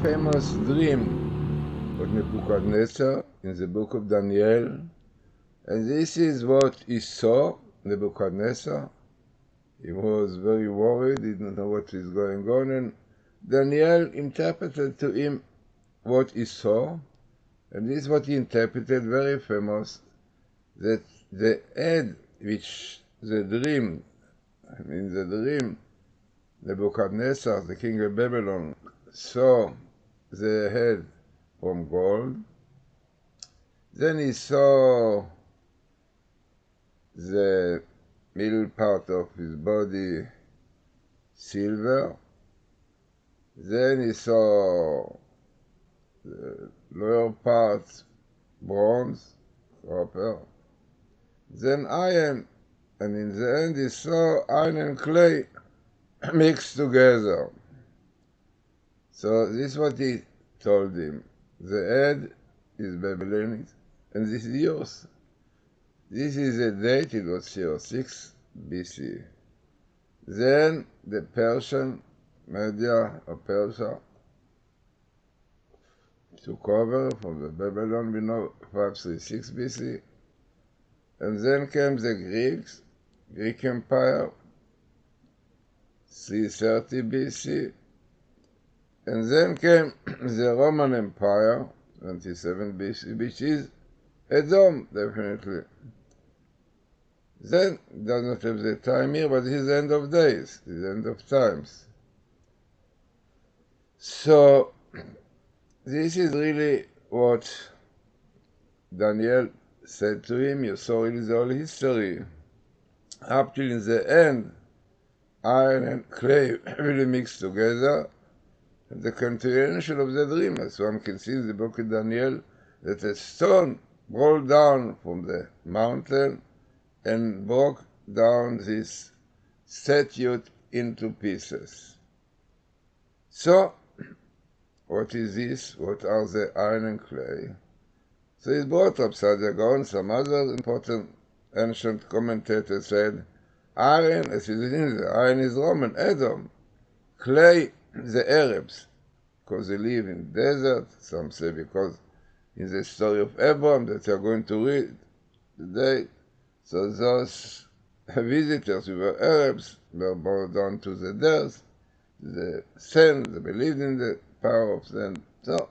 famous dream of Nebuchadnezzar in the book of Daniel. And this is what he saw, Nebuchadnezzar. He was very worried, didn't know what is going on, and Daniel interpreted to him what he saw, and this is what he interpreted, very famous, that the head which the dream, Nebuchadnezzar, the king of Babylon, saw the head from gold. Then he saw the middle part of his body silver. Then he saw the lower part bronze, copper. Then iron, and in the end he saw iron and clay mixed together. So this is what he told him. The head is Babylonic, and this is yours. This is the date, it was 6 BC. Then the Persian, Media or Persia, took over from the Babylon, we know, 536 BC. And then came the Greeks, Greek Empire, 330 BC. And then came the Roman Empire, 27 BC, which is Edom, definitely. Then, does not have the time here, but it is the end of days, it is the end of times. So, this is really what Daniel said to him. You saw really the whole history. Up till in the end, iron and clay really mixed together, and the continuation of the dream, as one can see in the book of Daniel, that a stone rolled down from the mountain and broke down this statue into pieces. So, what is this? What are the iron and clay? So it's brought up Sadiagon. Some other important ancient commentators said, iron, as it is in the iron is Roman, Edom. Clay, the Arabs, because they live in desert. Some say because in the story of Abraham that they are going to read today. So those visitors who were Arabs were brought down to the dirt, the sand, they believed in the power of sand. So,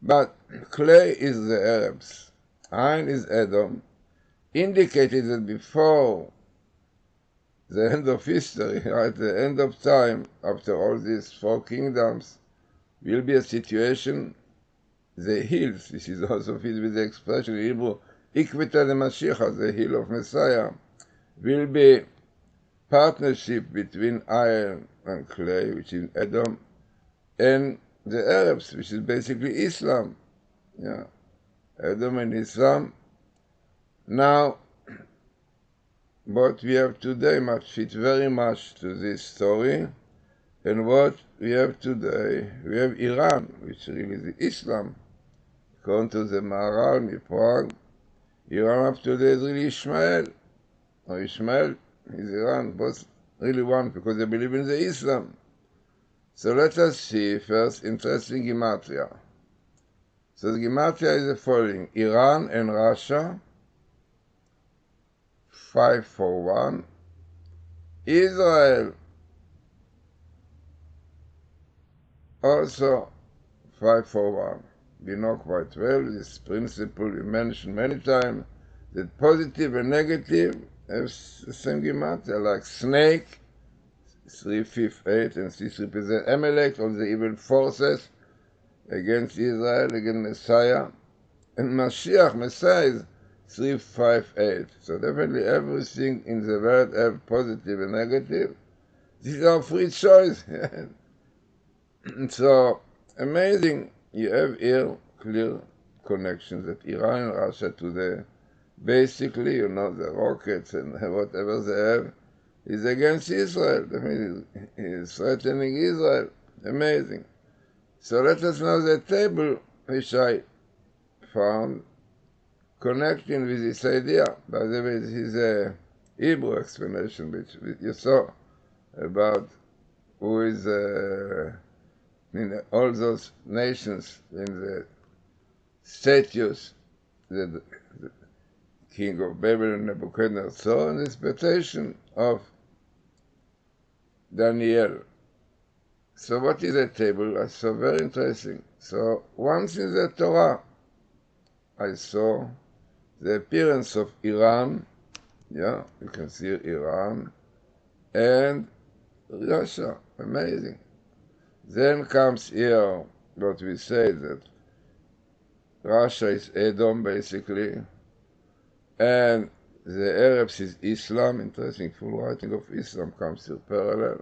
but clay is the Arabs, iron is Edom, indicated that before the end of history, at the end of time, after all these 4 kingdoms, will be a situation, the hills, this is also filled with the expression in Hebrew, Ikvita de Mashiach, the hill of Messiah, will be partnership between iron and clay, which is Edom, and the Arabs, which is basically Islam. Yeah, Edom and Islam. Now, what we have today must fit very much to this story, and what we have today, we have Iran, which really is Islam. According to the Maharal, Prague, Iran up today is really Ishmael. Or Ishmael is Iran, both really one, because they believe in the Islam. So let us see first interesting Gematria. So the Gematria is the following: Iran and Russia, 541. Israel, also 541. We know quite well this principle we mentioned many times, that positive and negative have the same Gematria, like snake, 358, and this represents Amalek, all the evil forces against Israel, against Messiah. And Mashiach, Messiah, is 358. So definitely everything in the world have positive and negative. This is our free choice. So amazing, you have here clear connections that Iran and Russia today, basically, you know, the rockets and whatever they have, is against Israel. I mean, is threatening Israel. Amazing. So let us know the table which I found connecting with this idea. By the way, this is a Hebrew explanation which you saw about who is in all those nations, in the statues, the king of Babylon, Nebuchadnezzar, saw in the expectation of Daniel. So what is that table? I saw very interesting. So once in the Torah, I saw the appearance of Iran, yeah, you can see Iran, and Russia, amazing. Then comes here what we say that Russia is Edom basically, and the Arabs is Islam, interesting, full writing of Islam comes here parallel.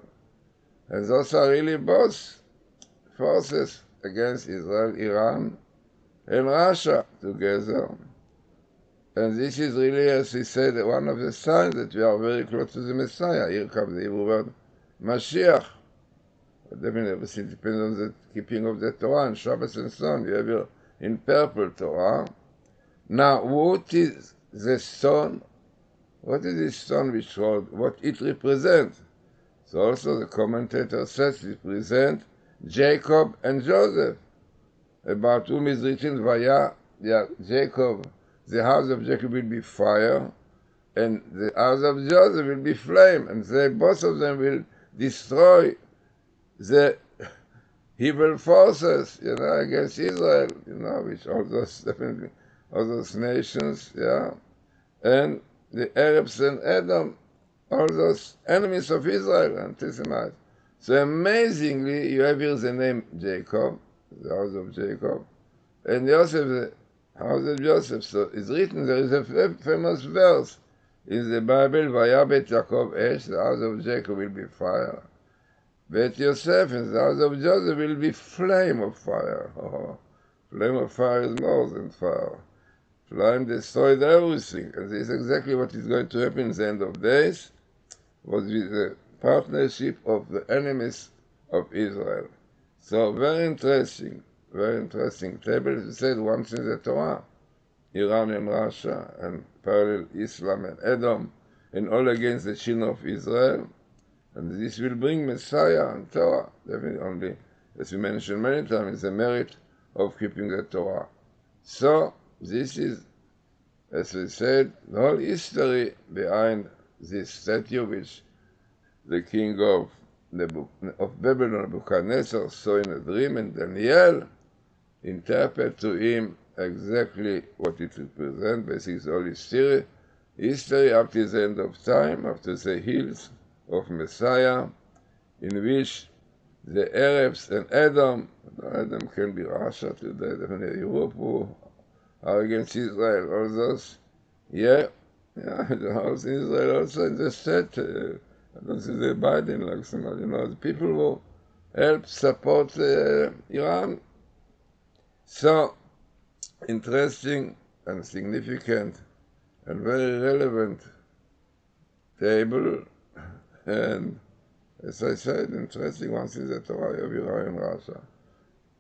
And those are really both forces against Israel, Iran, and Russia together. And this is really, as he said, one of the signs that we are very close to the Messiah. Here comes the Hebrew word Mashiach. But definitely everything depends on the keeping of the Torah and Shabbos and so on. You have here in purple Torah. Now, what is the stone? What is this stone which holds? What it represents? So also the commentator says it represents Jacob and Joseph, about whom is written, Vaya, yeah, Jacob, the house of Jacob will be fire, and the house of Joseph will be flame, and they, both of them will destroy the evil forces, against Israel, which all those, definitely, all those nations, and the Arabs and Edom, all those enemies of Israel, anti-Semites. So amazingly, you have here the name Jacob, the house of Jacob, and Joseph, the house of Joseph. So it's written, there is a famous verse in the Bible, Vayabet Yaakov Esh, the house of Jacob will be fire. Bet Yosef, and the house of Joseph will be flame of fire. Oh, flame of fire is more than fire. Flame destroyed everything, and this is exactly what is going to happen in the end of days, was with the partnership of the enemies of Israel. So very interesting table. As we said, once in the Torah, Iran and Russia, and parallel Islam and Edom, and all against the children of Israel. And this will bring Messiah and Torah. Definitely only, as we mentioned many times, the merit of keeping the Torah. So this is, as we said, the whole history behind this statue which the king of Babylon, Nebuchadnezzar, saw in a dream, and Daniel interpreted to him exactly what it represents. Basically, the whole history up to the end of time, up to the hills of Messiah, in which the Arabs and Edom can be Russia today, definitely Europe, who are against Israel, all those, the house in Israel also in the state, I don't see the Biden like somebody, the people who help support Iran. So, interesting and significant and very relevant table, and as I said, interesting once in the Torah of Iran and Russia.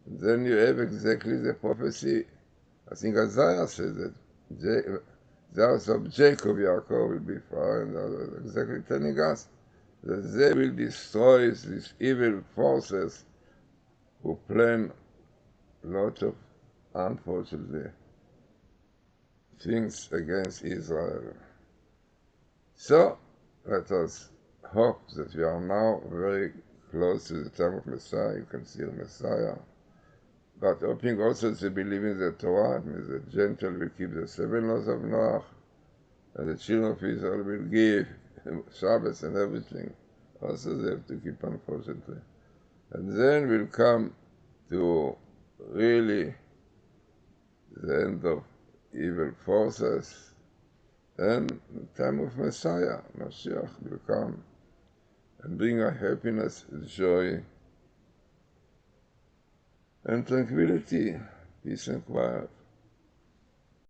And then you have exactly the prophecy, I think Isaiah says that the house of Jacob, Yaakov, will be fire, and exactly telling us that they will destroy these evil forces who plan a lot of, unfortunately, things against Israel. So, let us hope that we are now very close to the time of Messiah. You can see the Messiah. But hoping also to believe in the Torah, it means the Gentile will keep the 7 laws of Noah, and the children of Israel will give Shabbos and everything. Also they have to keep, unfortunately. And then we'll come to really the end of evil forces, and the time of Messiah, Mashiach, will come and bring our happiness, joy, and tranquility, peace and quiet.